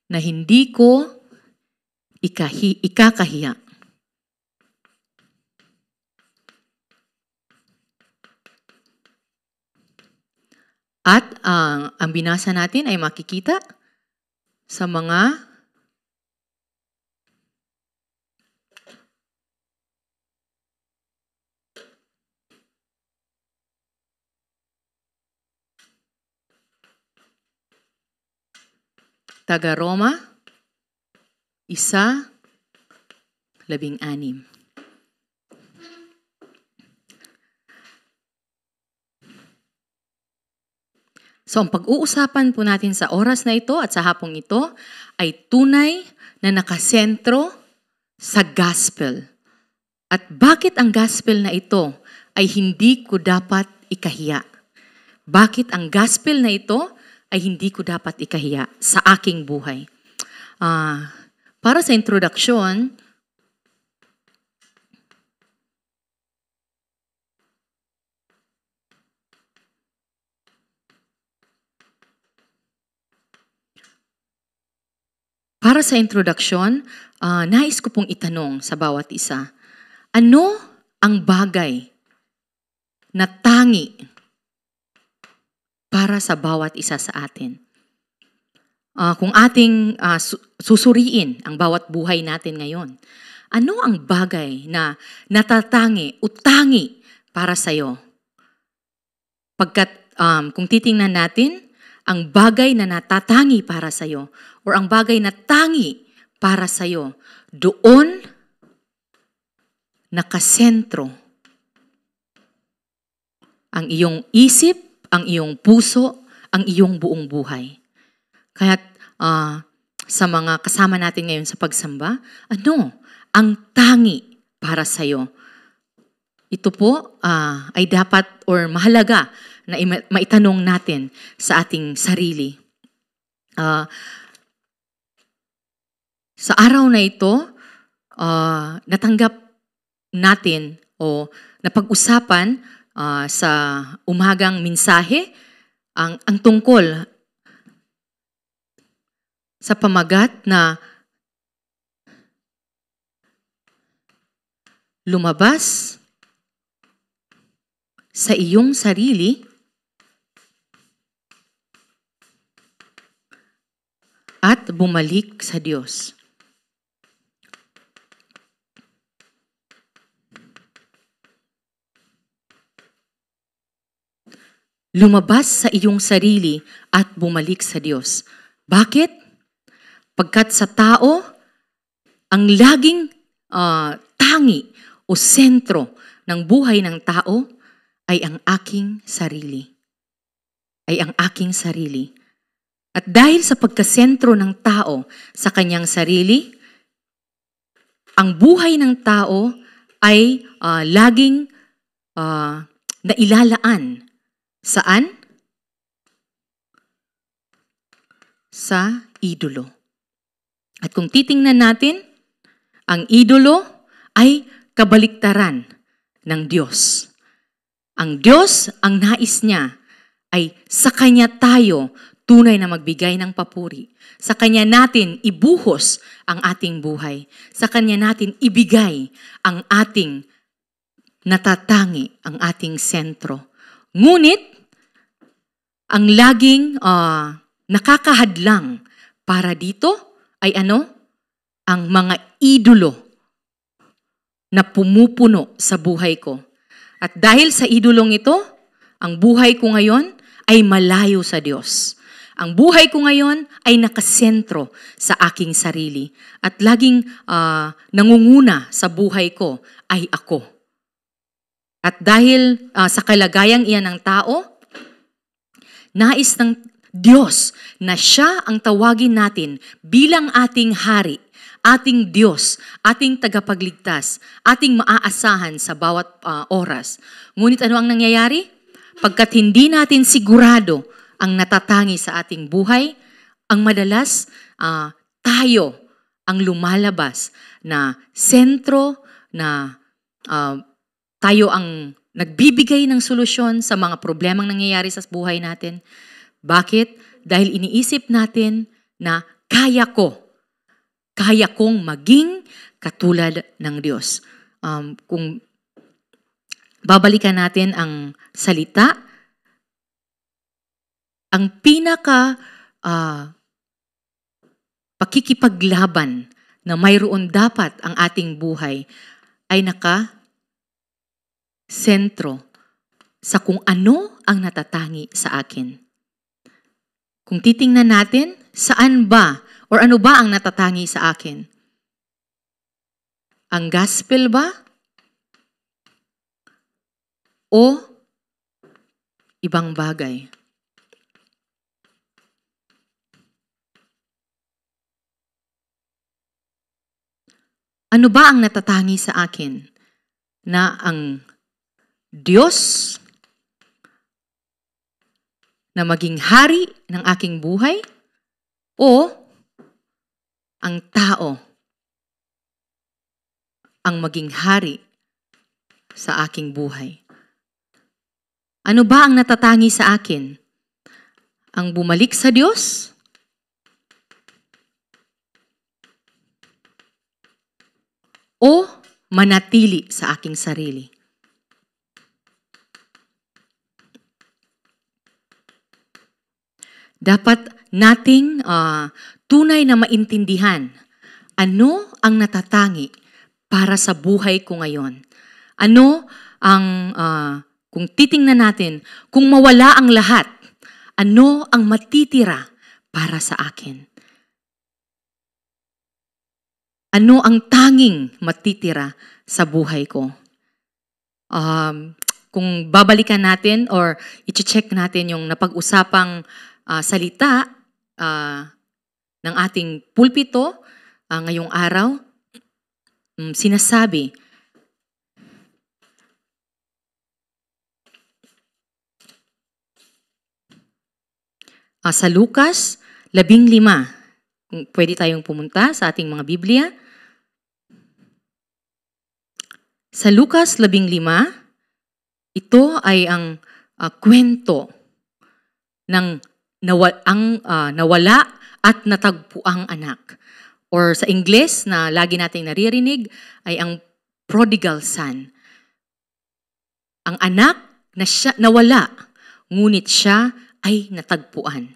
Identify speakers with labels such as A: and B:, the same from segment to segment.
A: na hindi ko ikakahiya. At ang binasa natin ay makikita sa mga taga-Roma 1:16. So, ang pag-uusapan po natin sa oras na ito at sa hapong ito ay tunay na nakasentro sa gospel. At bakit ang gospel na ito ay hindi ko dapat ikahiya? Bakit ang gospel na ito ay hindi ko dapat ikahiya sa aking buhay? Para sa introduction, nais ko pong itanong sa bawat isa, ano ang bagay na tangi para sa bawat isa sa atin? Kung ating susuriin ang bawat buhay natin ngayon, ano ang bagay na natatangi o tangi para sa'yo? Pagkat kung titingnan natin, ang bagay na natatangi para sa'yo or ang bagay na tangi para sa'yo, doon nakasentro ang iyong isip, ang iyong puso, ang iyong buong buhay. Kaya't sa mga kasama natin ngayon sa pagsamba, ano ang tangi para sa'yo? Ito po ay dapat or mahalaga na maitanong natin sa ating sarili. Sa araw na ito, natanggap natin o napag-usapan sa umagang mensahe ang tungkol sa pamagat na lumabas sa iyong sarili at bumalik sa Diyos. Lumabas sa iyong sarili at bumalik sa Diyos. Bakit? Pagkat sa tao, ang laging tangi o sentro ng buhay ng tao ay ang aking sarili. Ay ang aking sarili. At dahil sa pagkasentro ng tao sa kanyang sarili, ang buhay ng tao ay laging nailalaan. Saan? Sa idolo. At kung titingnan natin, ang idolo ay kabaliktaran ng Diyos. Ang Diyos, ang nais niya ay sa Kanya tayo tunay na magbigay ng papuri. Sa Kanya natin ibuhos ang ating buhay. Sa Kanya natin ibigay ang ating natatangi, ang ating sentro. Ngunit, ang laging nakakahadlang para dito ay ano? Ang mga idolo na pumupuno sa buhay ko. At dahil sa idolong ito, ang buhay ko ngayon ay malayo sa Diyos. Ang buhay ko ngayon ay nakasentro sa aking sarili. At laging nangunguna sa buhay ko ay ako. At dahil sa kalagayang iyan ng tao, nais ng Diyos na siya ang tawagin natin bilang ating hari, ating Diyos, ating tagapagligtas, ating maaasahan sa bawat oras. Ngunit ano ang nangyayari? Pagkat hindi natin sigurado ang natatangi sa ating buhay, ang madalas tayo ang lumalabas na sentro, na tayo ang nagbibigay ng solusyon sa mga problemang nangyayari sa buhay natin. Bakit? Dahil iniisip natin na kaya kong maging katulad ng Diyos. Kung babalikan natin ang salita, ang pinaka pakikipaglaban na mayroon dapat ang ating buhay ay sentro sa kung ano ang natatangi sa akin. Kung titingnan natin, saan ba or ano ba ang natatangi sa akin? Ang gospel ba? O ibang bagay? Ano ba ang natatangi sa akin? Na ang Diyos na maging hari ng aking buhay? O ang tao ang maging hari sa aking buhay? Ano ba ang natatangi sa akin? Ang bumalik sa Diyos? O manatili sa aking sarili? Dapat nating tunay na maintindihan ano ang natatangi para sa buhay ko ngayon. Ano ang, kung titingnan natin, kung mawala ang lahat, ano ang matitira para sa akin? Ano ang tanging matitira sa buhay ko? Kung babalikan natin or i-check natin yung napag-usapang salita ng ating pulpito ngayong araw, sinasabi, sa Lucas 15, kung pwede tayong pumunta sa ating mga Biblia. Sa Lucas 15, ito ay ang kwento ng nawala at natagpuang anak. Or sa Ingles na lagi nating naririnig ay ang prodigal son. Ang anak na nawala, ngunit siya ay natagpuan.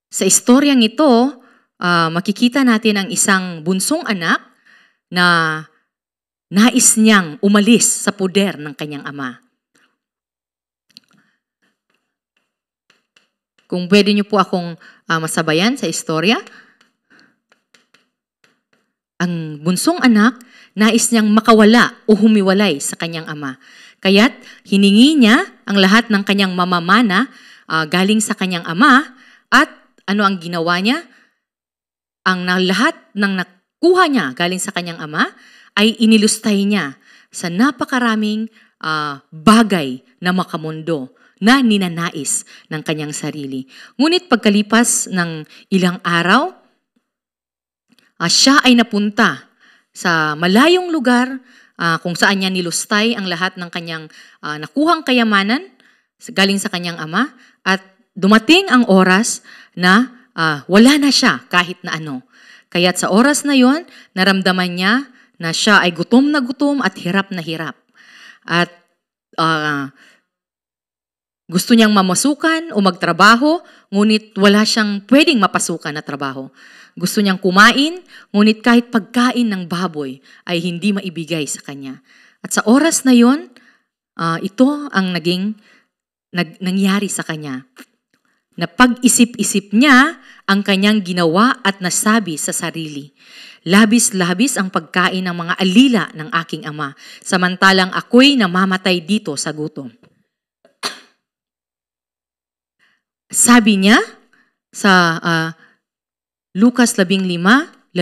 A: Sa istoryang ito, makikita natin ang isang bunsong anak na nais niyang umalis sa poder ng kanyang ama. Kung pwede niyo po akong masabayan sa istorya, ang bunsong anak nais niyang makawala o humiwalay sa kanyang ama. Kaya't hiningi niya ang lahat ng kanyang mamamana galing sa kanyang ama at ano ang ginawa niya? Ang lahat ng nakuha niya galing sa kanyang ama ay inilustay niya sa napakaraming bagay na makamundo na ninanais ng kanyang sarili. Ngunit pagkalipas ng ilang araw, siya ay napunta sa malayong lugar kung saan niya nilustay ang lahat ng kanyang nakuhang kayamanan galing sa kanyang ama at dumating ang oras na wala na siya kahit na ano. Kaya't sa oras na yon, naramdaman niya na siya ay gutom na gutom at hirap na hirap. At gusto niyang mamasukan o magtrabaho, ngunit wala siyang pwedeng mapasukan na trabaho. Gusto niyang kumain, ngunit kahit pagkain ng baboy ay hindi maibigay sa kanya. At sa oras na yon, ito ang nangyari sa kanya. Na pag-isip-isip niya ang kanyang ginawa at nasabi sa sarili. Labis-labis ang pagkain ng mga alila ng aking ama, samantalang ako'y namamatay dito sa gutom. Sabi niya sa Lucas 15:18,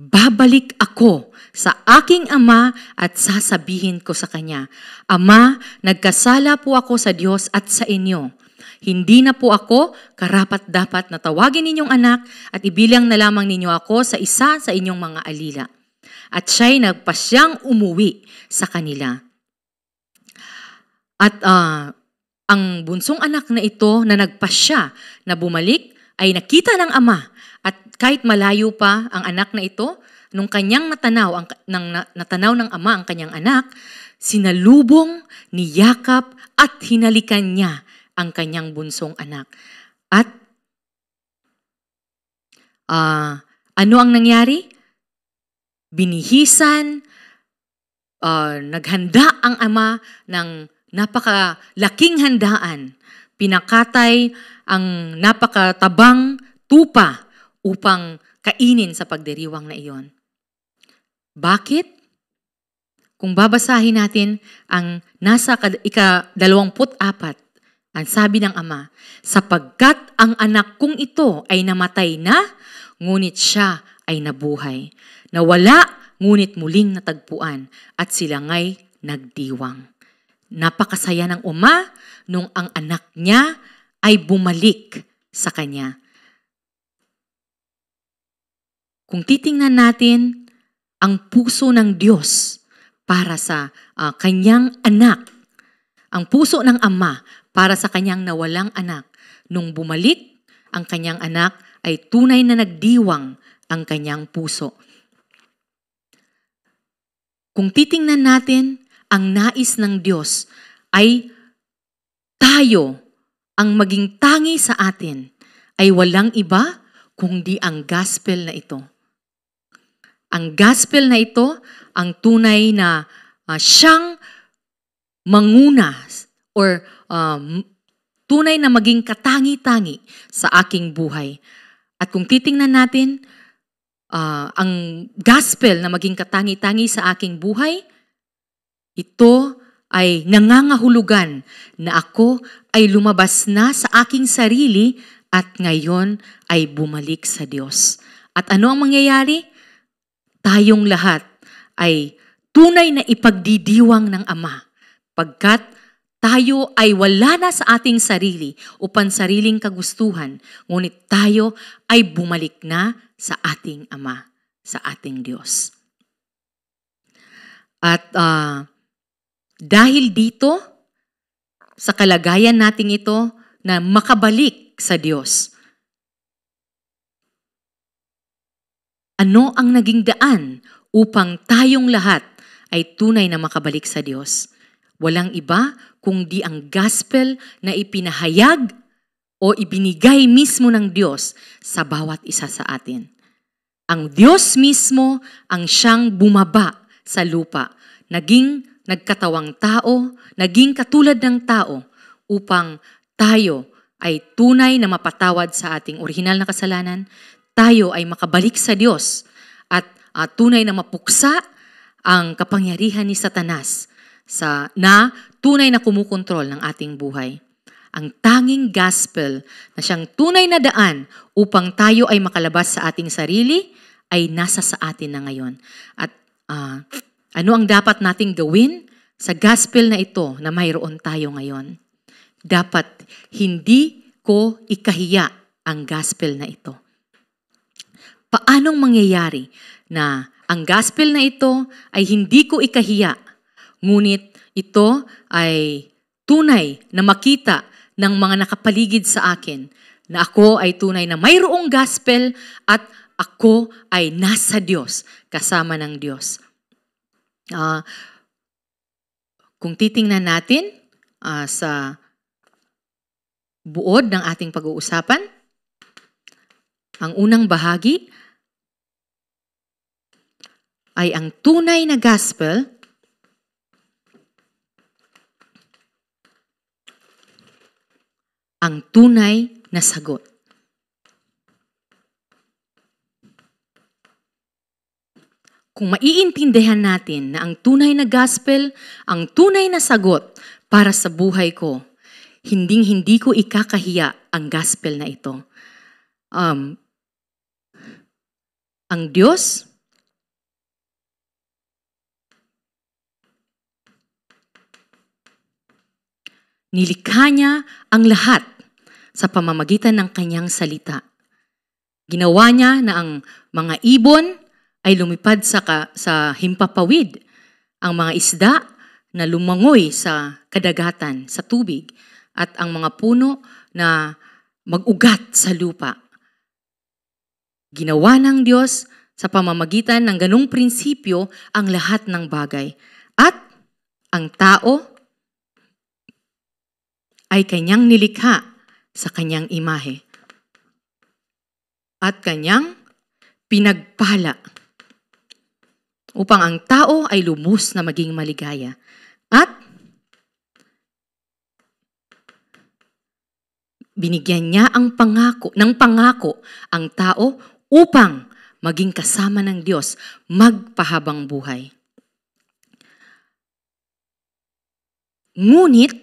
A: babalik ako sa aking ama at sasabihin ko sa kanya, Ama, nagkasala po ako sa Diyos at sa inyo. Hindi na po ako karapat-dapat na tawagin ninyong anak at ibilang na lamang ninyo ako sa isa sa inyong mga alila. At siya'y nagpasyang umuwi sa kanila. At ang bunsong anak na ito na nagpasya na bumalik ay nakita ng ama at kahit malayo pa ang anak na ito, nung kanyang natanaw ng ama ang kanyang anak, sinalubong, niyakap at hinalikan niya ang kanyang bunsong anak. At ano ang nangyari? Binihisan, naghanda ang ama ng napakalaking handaan. Pinakatay ang napakatabang tupa upang kainin sa pagdiriwang na iyon. Bakit? Kung babasahin natin ang nasa ika-24, ang sabi ng ama, sapagkat ang anak kong ito ay namatay na, ngunit siya ay nabuhay. Nawala, ngunit muling natagpuan, at sila nga'y nagdiwang. Napakasaya ng ama nung ang anak niya ay bumalik sa kanya. Kung titingnan natin ang puso ng Diyos para sa kanyang anak, ang puso ng ama para sa kanyang nawalang anak, nung bumalik ang kanyang anak ay tunay na nagdiwang ang kanyang puso. Kung titingnan natin, ang nais ng Diyos ay tayo, ang maging tangi sa atin, ay walang iba kundi ang gospel na ito. Ang gospel na ito, ang tunay na siyang manguna or tunay na maging katangi-tangi sa aking buhay. At kung titingnan natin, ang gospel na maging katangi-tangi sa aking buhay, ito ay nangangahulugan na ako ay lumabas na sa aking sarili at ngayon ay bumalik sa Diyos. At ano ang mangyayari? Tayong lahat ay tunay na ipagdidiwang ng Ama, pagkat tayo ay wala na sa ating sarili o pansariling kagustuhan, ngunit tayo ay bumalik na sa ating Ama, sa ating Diyos. At dahil dito, sa kalagayan nating ito na makabalik sa Diyos, ano ang naging daan upang tayong lahat ay tunay na makabalik sa Diyos? Walang iba kundi ang gospel na ipinahayag o ibinigay mismo ng Diyos sa bawat isa sa atin. Ang Diyos mismo ang siyang bumaba sa lupa, naging nagkatawang tao, naging katulad ng tao upang tayo ay tunay na mapatawad sa ating orihinal na kasalanan, tayo ay makabalik sa Diyos at tunay na mapuksa ang kapangyarihan ni Satanas na tunay na kumukontrol ng ating buhay. Ang tanging gospel na siyang tunay na daan upang tayo ay makalabas sa ating sarili ay nasa sa atin na ngayon. At ano ang dapat nating gawin sa gospel na ito na mayroon tayo ngayon? Dapat hindi ko ikahiya ang gospel na ito. Paanong mangyayari na ang gospel na ito ay hindi ko ikahiya, ngunit ito ay tunay na makita ng mga nakapaligid sa akin na ako ay tunay na mayroong gospel at ako ay nasa Diyos, kasama ng Diyos. Kung titingnan natin sa buod ng ating pag-uusapan, ang unang bahagi ay ang tunay na gospel ang tunay na sagot. Kung maiintindihan natin na ang tunay na gospel, ang tunay na sagot para sa buhay ko, hindi ko ikakahiya ang gospel na ito. Ang Diyos, nilikha niya ang lahat sa pamamagitan ng kanyang salita. Ginawa niya na ang mga ibon ay lumipad sa himpapawid, ang mga isda na lumangoy sa kadagatan, sa tubig, at ang mga puno na mag-ugat sa lupa. Ginawa ng Diyos sa pamamagitan ng ganung prinsipyo ang lahat ng bagay. At ang tao ay kanyang nilikha sa kanyang imahe. At kanyang pinagpala upang ang tao ay lubos na maging maligaya. At binigyan niya ng pangako ang tao upang maging kasama ng Diyos magpahabang buhay. Ngunit,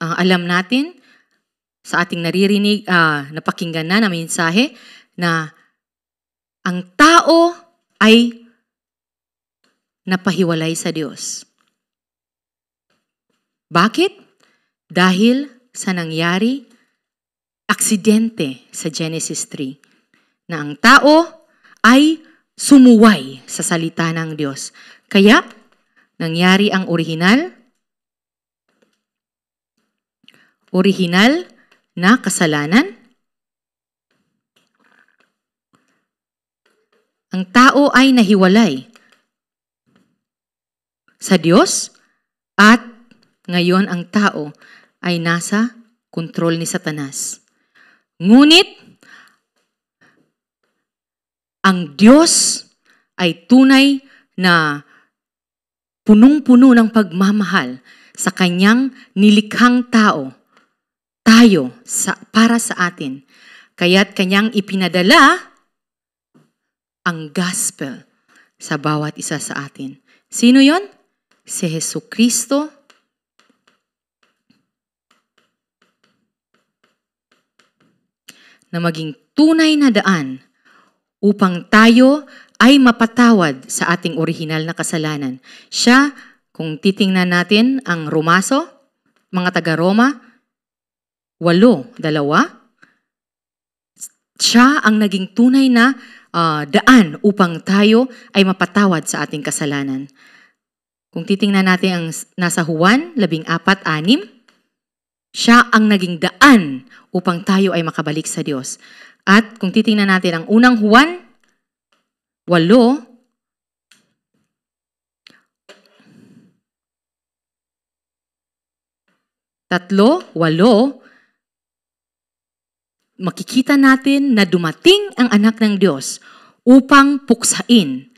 A: alam natin sa ating naririnig, napakinggan na mensahe na ang tao ay napahiwalay sa Diyos. Bakit? Dahil sa nangyari aksidente sa Genesis 3 na ang tao ay sumuway sa salita ng Diyos. Kaya nangyari ang orihinal na kasalanan. Ang tao ay nahiwalay sa Diyos at ngayon ang tao ay nasa kontrol ni Satanas. Ngunit ang Diyos ay tunay na punong-puno ng pagmamahal sa kanyang nilikhang tao, tayo, para sa atin. Kaya't kanyang ipinadala ang gospel sa bawat isa sa atin. Sino yon? Si Jesucristo na maging tunay na daan upang tayo ay mapatawad sa ating orihinal na kasalanan. Siya, kung titingnan natin ang Romaso, mga taga-Roma, 8:2, siya ang naging tunay na daan upang tayo ay mapatawad sa ating kasalanan. Kung titingnan natin ang nasa Juan 14:6, siya ang naging daan upang tayo ay makabalik sa Diyos. At kung titingnan natin ang unang Juan 8, makikita natin na dumating ang anak ng Diyos upang puksain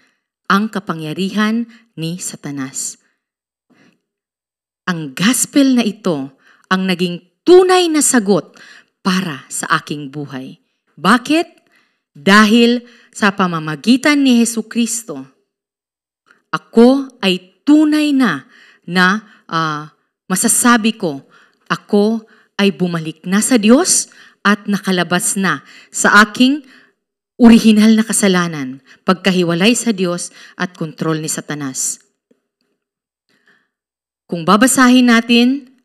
A: ang kapangyarihan ni Satanas. Ang gospel na ito ang naging tunay na sagot para sa aking buhay. Bakit? Dahil sa pamamagitan ni Jesucristo, ako ay tunay na masasabi ko, ako ay bumalik na sa Diyos at nakalabas na sa aking orihinal na kasalanan, pagkahiwalay sa Diyos at kontrol ni Satanas. Kung babasahin natin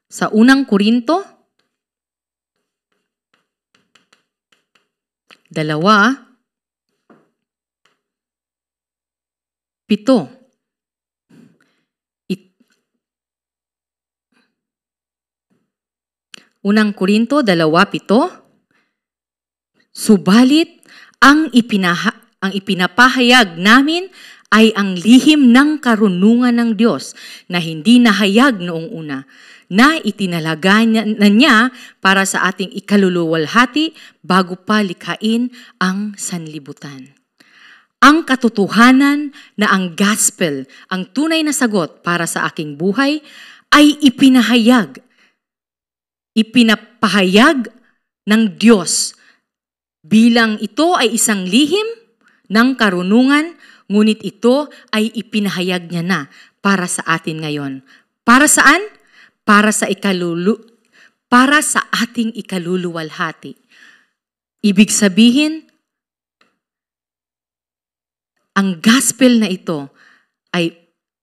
A: sa unang Korinto 2:7. Unang Korinto 2:7. Subalit ang ipinapahayag namin ay ang lihim ng karunungan ng Diyos na hindi nahayag noong una, na itinalaga na niya para sa ating ikaluluwalhati bago pa likhain ang sanlibutan. Ang katotohanan na ang gospel, ang tunay na sagot para sa aking buhay, ay ipinapahayag ng Diyos bilang ito ay isang lihim ng karunungan, ngunit ito ay ipinahayag niya na para sa atin ngayon. Para saan? Para sa ating ikaluluwalhati. Ibig sabihin, ang gospel na ito ay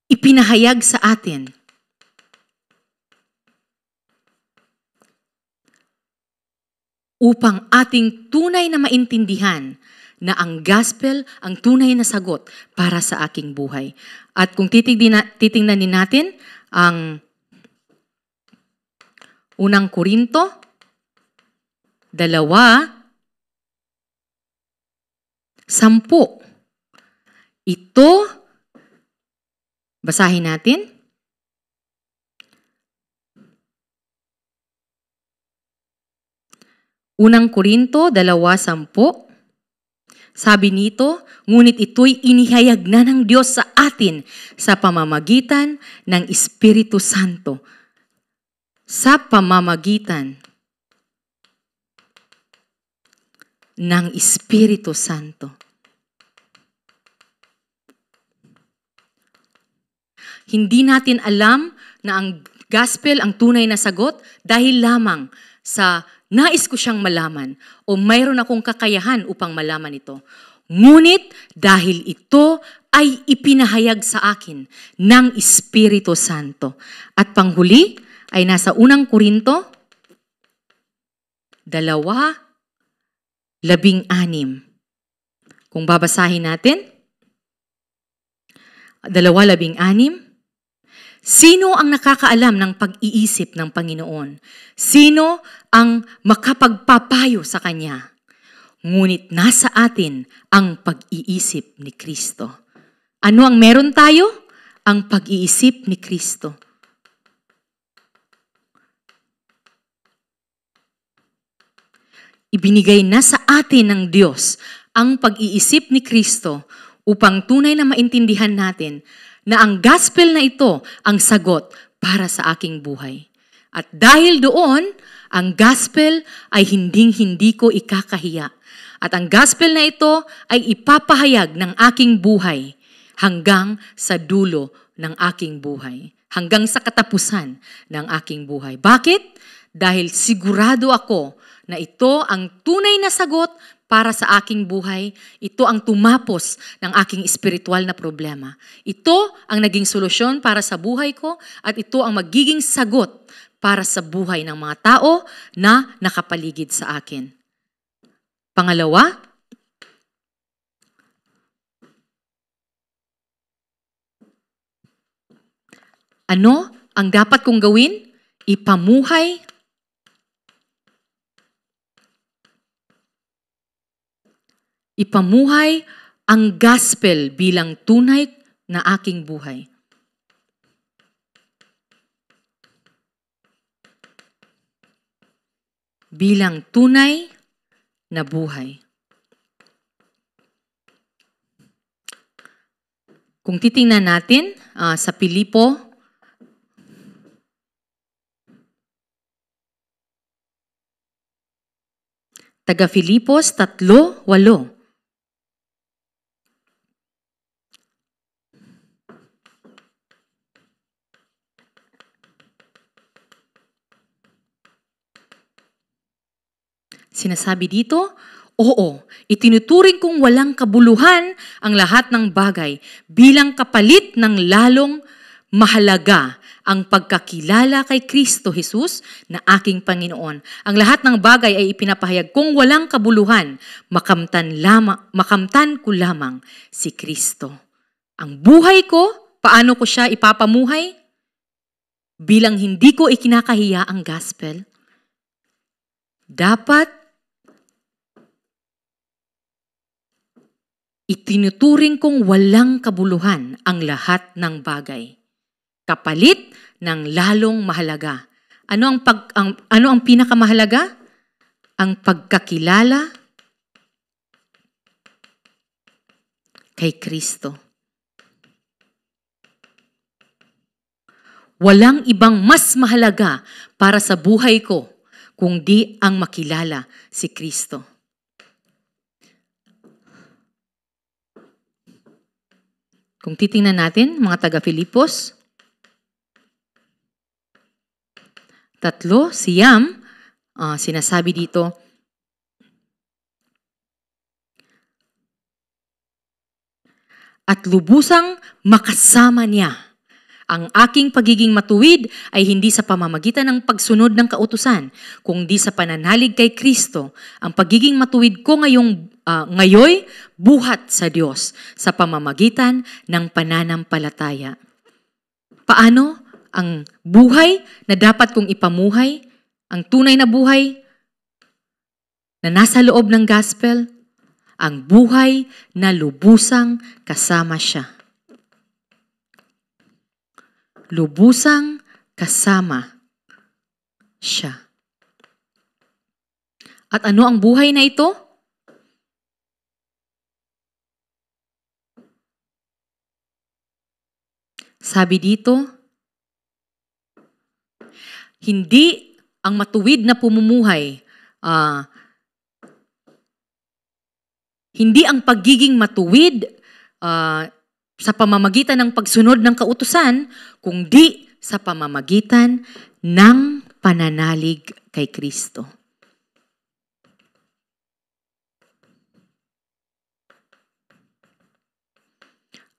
A: ipinahayag sa atin upang ating tunay na maintindihan na ang gospel ang tunay na sagot para sa aking buhay. At kung titingnan din natin ang Unang Korinto, 2:10. Ito, basahin natin. Unang Korinto, 2:10. Sabi nito, ngunit ito'y inihayag na ng Diyos sa atin sa pamamagitan ng Espiritu Santo. Sa pamamagitan ng Espiritu Santo. Hindi natin alam na ang gospel ang tunay na sagot dahil lamang sa nais ko siyang malaman o mayroon akong kakayahan upang malaman ito. Ngunit dahil ito ay ipinahayag sa akin ng Espiritu Santo. At panghuli ay nasa Unang Korinto 2:16. Kung babasahin natin, 2:16. Sino ang nakakaalam ng pag-iisip ng Panginoon? Sino ang makapagpapayo sa Kanya? Ngunit nasa atin ang pag-iisip ni Kristo. Ano ang meron tayo? Ang pag-iisip ni Kristo. Ibinigay na sa atin ng Diyos ang pag-iisip ni Kristo upang tunay na maintindihan natin na ang gospel na ito ang sagot para sa aking buhay. At dahil doon, ang gospel ay hinding-hindi ko ikakahiya. At ang gospel na ito ay ipapahayag ng aking buhay hanggang sa dulo ng aking buhay. Hanggang sa katapusan ng aking buhay. Bakit? Dahil sigurado ako na ito ang tunay na sagot para sa aking buhay. Ito ang tumapos ng aking espiritual na problema. Ito ang naging solusyon para sa buhay ko at ito ang magiging sagot para sa buhay ng mga tao na nakapaligid sa akin. Pangalawa, ano ang dapat kong gawin? Ipamuhay ang gospel bilang tunay na aking buhay. Bilang tunay na buhay. Kung titingnan natin sa Pilipo, taga Filipos 3:8. Sinasabi dito, oo, itinuturing kong walang kabuluhan ang lahat ng bagay bilang kapalit ng lalong mahalaga ang pagkakilala kay Kristo Jesus na aking Panginoon. Ang lahat ng bagay ay ipinapahayag kong walang kabuluhan, makamtan ko lamang si Kristo. Ang buhay ko, paano ko siya ipapamuhay? Bilang hindi ko ikinakahiya ang gospel. Dapat itinuturing kong walang kabuluhan ang lahat ng bagay. Kapalit ng lalong mahalaga. Ano ang pinakamahalaga? Ang pagkakilala kay Kristo. Walang ibang mas mahalaga para sa buhay ko kundi ang makilala si Kristo. Kung titingnan natin, mga taga-Filipos, 3:9, sinasabi dito, at lubusang makasama niya. Ang aking pagiging matuwid ay hindi sa pamamagitan ng pagsunod ng kautusan, kundi sa pananalig kay Kristo. Ang pagiging matuwid ko ngayoy buhat sa Diyos sa pamamagitan ng pananampalataya. Paano ang buhay na dapat kong ipamuhay? Ang tunay na buhay na nasa loob ng gospel, ang buhay na lubusang kasama siya. Lubusang kasama siya. At ano ang buhay na ito? Sabi dito, hindi ang matuwid na pumumuhay, hindi ang pagiging matuwid sa pamamagitan ng pagsunod ng kautusan, kundi sa pamamagitan ng pananalig kay Kristo.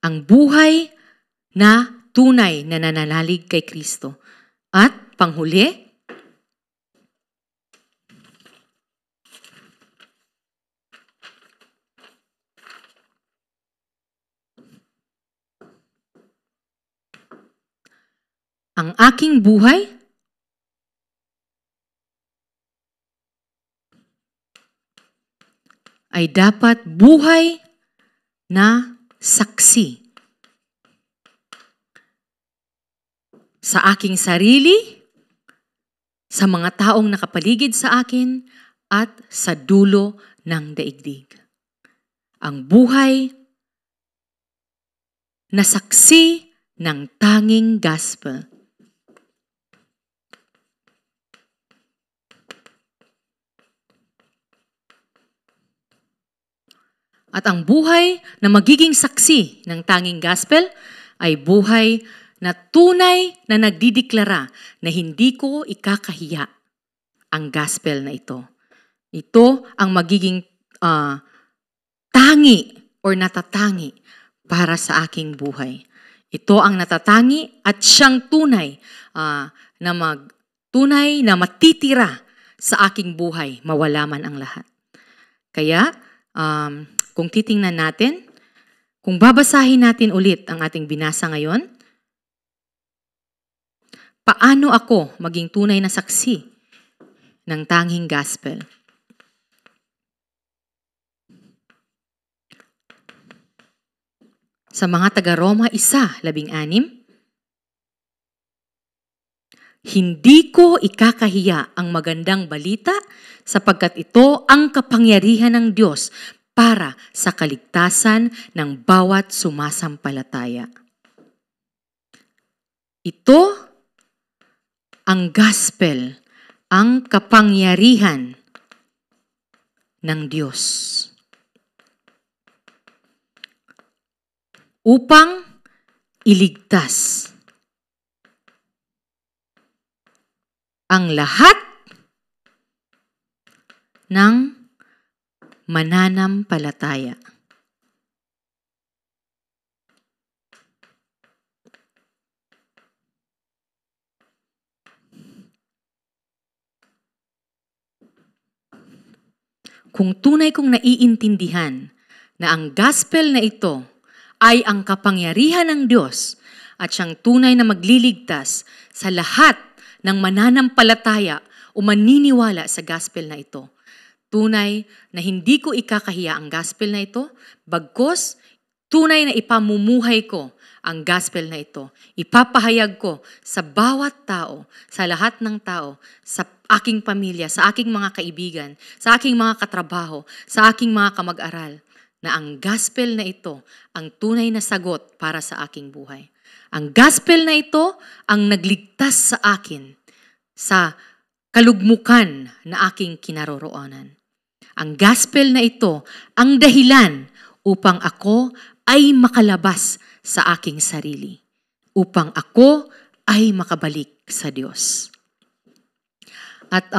A: Ang buhay na tunay na nananalig kay Kristo. At panghuli, ang aking buhay ay dapat buhay na saksi sa aking sarili, sa mga taong nakapaligid sa akin, at sa dulo ng daigdig. Ang buhay na saksi ng tanging gospel. At ang buhay na magiging saksi ng tanging gospel ay buhay na tunay na nagdideklara na hindi ko ikakahiya ang gospel na ito. Ito ang magiging tangi or natatangi para sa aking buhay. Ito ang natatangi at siyang tunay na matitira sa aking buhay, mawala man ang lahat. Kaya, kung titingnan natin, kung babasahin natin ulit ang ating binasa ngayon, paano ako maging tunay na saksi ng tanging gospel? Sa mga taga-Roma 1:16, hindi ko ikakahiya ang magandang balita sapagkat ito ang kapangyarihan ng Diyos para sa kaligtasan ng bawat sumasampalataya. Ito ang gospel, ang kapangyarihan ng Diyos upang iligtas ang lahat ng mananampalataya. Kung tunay kong naiintindihan na ang gospel na ito ay ang kapangyarihan ng Diyos at siyang tunay na magliligtas sa lahat ng mananampalataya o maniniwala sa gospel na ito, tunay na hindi ko ikakahiya ang gospel na ito, bagkus tunay na ipamumuhay ko ang gospel na ito. Ipapahayag ko sa bawat tao, sa lahat ng tao, sa aking pamilya, sa aking mga kaibigan, sa aking mga katrabaho, sa aking mga kamag-aral, na ang gospel na ito ang tunay na sagot para sa aking buhay. Ang gospel na ito ang nagligtas sa akin sa kalugmukan na aking kinaroroonan. Ang gospel na ito ang dahilan upang ako ay makalabas sa aking sarili, upang ako ay makabalik sa Diyos. At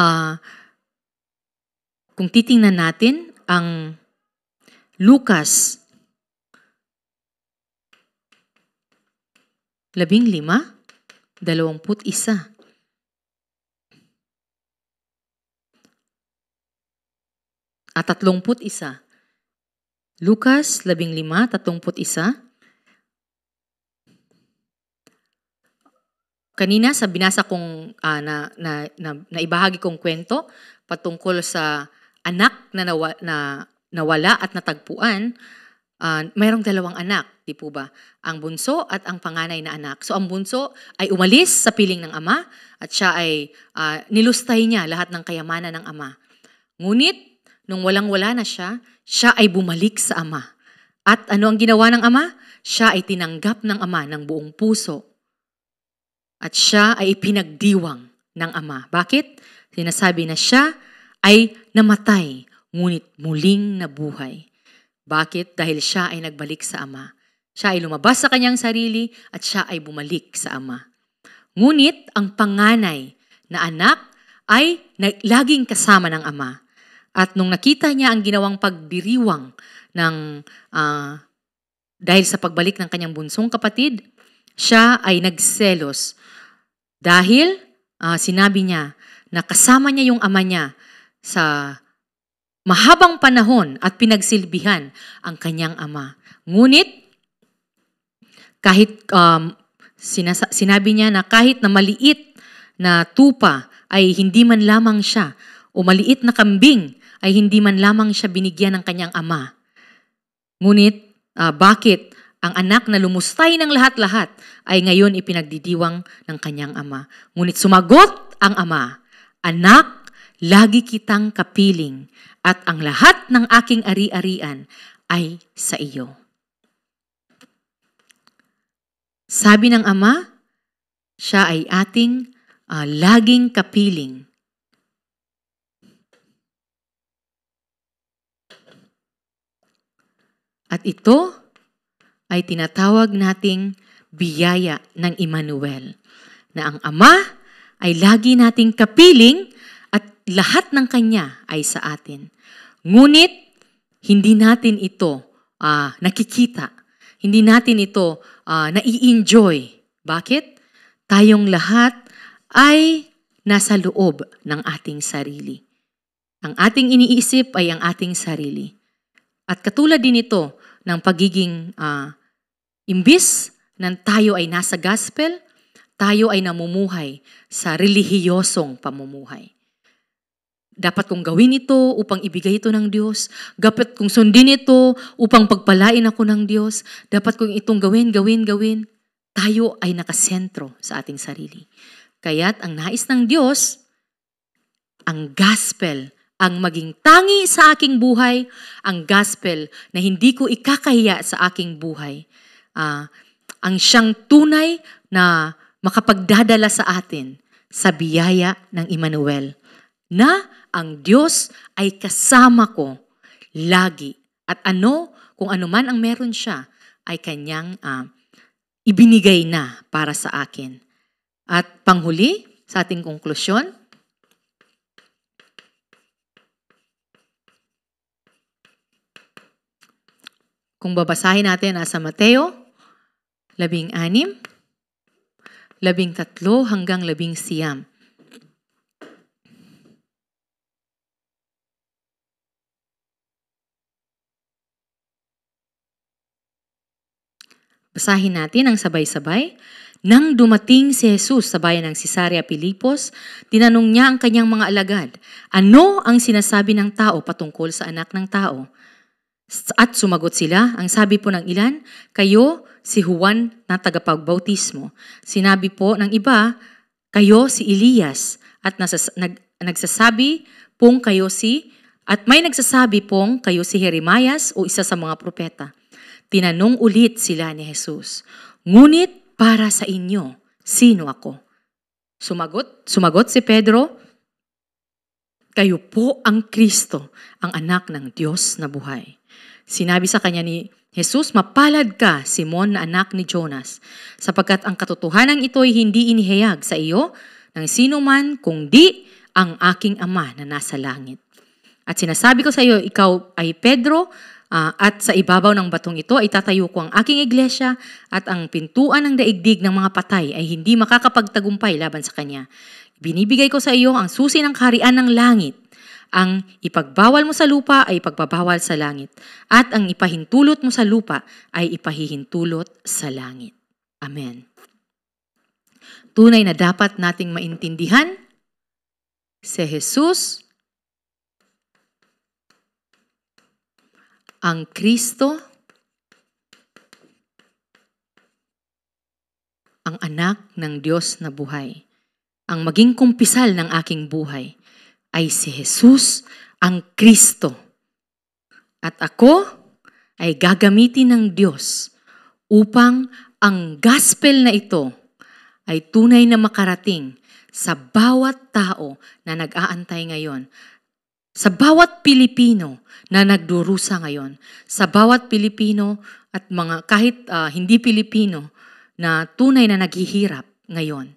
A: kung titingnan natin ang Lucas 15:21 at 31. Lucas 15:31. kanina sa binasa kong na ibahagi kong kwento patungkol sa anak na nawala at natagpuan, mayroong dalawang anak, di po ba? Ang bunso at ang panganay na anak. So ang bunso ay umalis sa piling ng ama at siya ay nilustay niya lahat ng kayamanan ng ama. Ngunit nung walang-wala na siya ay bumalik sa ama. At ano ang ginawa ng ama? Siya ay tinanggap ng ama ng buong puso. At siya ay ipinagdiwang ng ama. Bakit? Sinasabi na siya ay namatay, ngunit muling nabuhay. Bakit? Dahil siya ay nagbalik sa ama. Siya ay lumabas sa kanyang sarili at siya ay bumalik sa ama. Ngunit ang panganay na anak ay laging kasama ng ama. At nung nakita niya ang ginawang pagdiriwang dahil sa pagbalik ng kanyang bunsong kapatid, siya ay nagselos. Dahil sinabi niya na kasama niya yung ama niya sa mahabang panahon at pinagsilbihan ang kanyang ama. Ngunit, kahit sinabi niya na kahit na maliit na tupa ay hindi man lamang siya, o maliit na kambing ay hindi man lamang siya binigyan ng kanyang ama. Ngunit, bakit ang anak na lumustay ng lahat-lahat ay ngayon ipinagdidiwang ng kanyang ama? Ngunit sumagot ang ama, "Anak, lagi kitang kapiling at ang lahat ng aking ari-arian ay sa iyo." Sabi ng ama, siya ay ating laging kapiling. At ito ay tinatawag nating biyaya ng Emmanuel, na ang ama ay lagi nating kapiling at lahat ng kanya ay sa atin. Ngunit, hindi natin ito nakikita. Hindi natin ito nai-enjoy. Bakit? Tayong lahat ay nasa loob ng ating sarili. Ang ating iniisip ay ang ating sarili. At katulad din ito ng pagiging imbis na tayo ay nasa gospel, tayo ay namumuhay sa relihiyosong pamumuhay. Dapat kong gawin ito upang ibigay ito ng Diyos. Dapat kong sundin ito upang pagpalain ako ng Diyos. Dapat kong itong gawin. Tayo ay nakasentro sa ating sarili. Kaya't ang nais ng Diyos, ang gospel, ang maging tangi sa aking buhay, ang gospel na hindi ko ikakahiya sa aking buhay. Ang siyang tunay na makapagdadala sa atin sa biyaya ng Emmanuel, na ang Diyos ay kasama ko lagi. At kung ano man ang meron siya, ay kanyang ibinigay na para sa akin. At panghuli, sa ating konklusyon, kung babasahin natin sa Mateo 16, 13 hanggang 19. Basahin natin ang sabay-sabay. Nang dumating si Jesus sa bayan ng Cesarea Pilipos, tinanong niya ang kanyang mga alagad, "Ano ang sinasabi ng tao patungkol sa anak ng tao?" At sumagot sila, ang sabi po ng ilan, "Kayo si Juan na tagapagbautismo." Sinabi po ng iba, "Kayo si Elias." At nagsasabi pong kayo may nagsasabi pong kayo si Jeremias o isa sa mga propeta. Tinanong ulit sila ni Jesus, "Ngunit para sa inyo, sino ako?" Sumagot si Pedro, "Kayo po ang Kristo, ang anak ng Diyos na buhay." Sinabi sa kanya ni Jesus, "Mapalad ka, Simon na anak ni Jonas, sapagkat ang katotohanan ito ay hindi inihayag sa iyo ng sino man, kundi ang aking Ama na nasa langit. At sinasabi ko sa iyo, ikaw ay Pedro, at sa ibabaw ng batong ito ay tatayo ko ang aking iglesia, at ang pintuan ng daigdig ng mga patay ay hindi makakapagtagumpay laban sa kanya. Binibigay ko sa iyo ang susi ng kaharian ng langit. Ang ipagbawal mo sa lupa ay ipagbabawal sa langit, at ang ipahintulot mo sa lupa ay ipahihintulot sa langit." Amen. Tunay na dapat nating maintindihan, si Jesus, ang Kristo, ang anak ng Diyos na buhay. Ang maging kumpisal ng aking buhay ay si Jesus, ang Kristo. At ako ay gagamitin ng Diyos upang ang gospel na ito ay tunay na makarating sa bawat tao na nag-aantay ngayon, sa bawat Pilipino na nagdurusa ngayon, sa bawat Pilipino at mga kahit hindi Pilipino na tunay na naghihirap ngayon.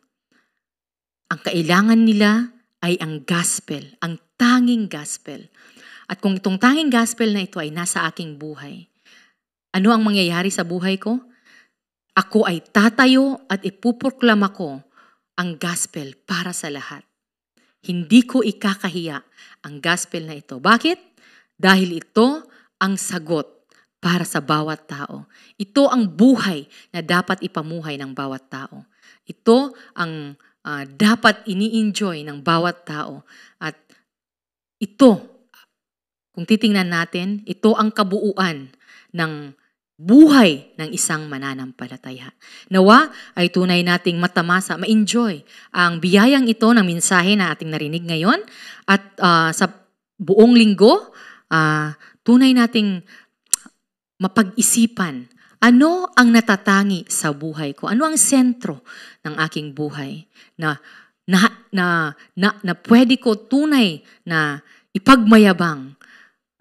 A: Ang kailangan nila ay ang gospel, ang tanging gospel. At kung itong tanging gospel na ito ay nasa aking buhay, ano ang mangyayari sa buhay ko? Ako ay tatayo at ipuproklama ko ang gospel para sa lahat. Hindi ko ikakahiya ang gospel na ito. Bakit? Dahil ito ang sagot para sa bawat tao. Ito ang buhay na dapat ipamuhay ng bawat tao. Ito ang dapat ini-enjoy ng bawat tao. At ito, kung titingnan natin, ito ang kabuuan ng buhay ng isang mananampalataya. Nawa ay tunay nating matamasa, ma-enjoy ang biyayang ito ng mensahe na ating narinig ngayon. At sa buong linggo, tunay nating mapag-isipan, ano ang natatangi sa buhay ko? Ano ang sentro ng aking buhay na pwede ko tunay na ipagmayabang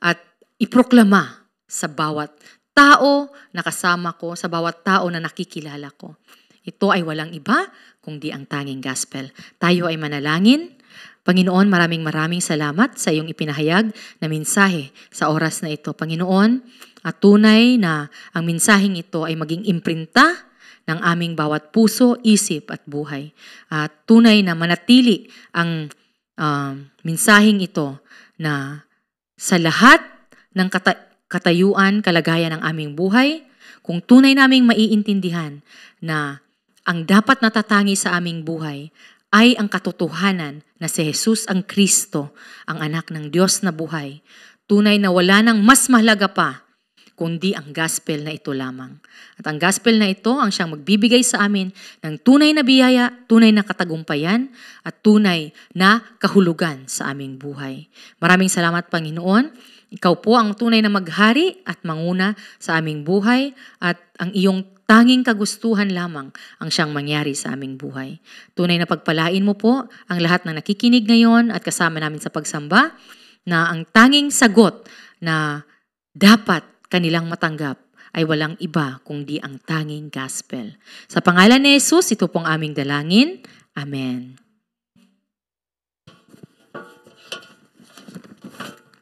A: at iproklama sa bawat tao na kasama ko, sa bawat tao na nakikilala ko. Ito ay walang iba kundi ang tanging gospel. Tayo ay manalangin. Panginoon, maraming salamat sa iyong ipinahayag na mensahe sa oras na ito. Panginoon, at tunay na ang mensaheng ito ay maging imprinta ng aming bawat puso, isip at buhay. At tunay na manatili ang mensaheng ito na sa lahat ng katayuan, kalagayan ng aming buhay, kung tunay naming maiintindihan na ang dapat natatangi sa aming buhay ay ang katotohanan na si Jesus ang Kristo, ang anak ng Diyos na buhay. Tunay na wala nang mas mahalaga pa kundi ang gospel na ito lamang. At ang gospel na ito ang siyang magbibigay sa amin ng tunay na biyaya, tunay na katagumpayan, at tunay na kahulugan sa aming buhay. Maraming salamat, Panginoon. Ikaw po ang tunay na maghari at manguna sa aming buhay, at ang iyong tanging kagustuhan lamang ang siyang mangyari sa aming buhay. Tunay na pagpalain mo po ang lahat ng nakikinig ngayon at kasama namin sa pagsamba, na ang tanging sagot na dapat kanilang matanggap ay walang iba kundi ang tanging gospel. Sa pangalan ni Jesus, ito pong aming dalangin. Amen.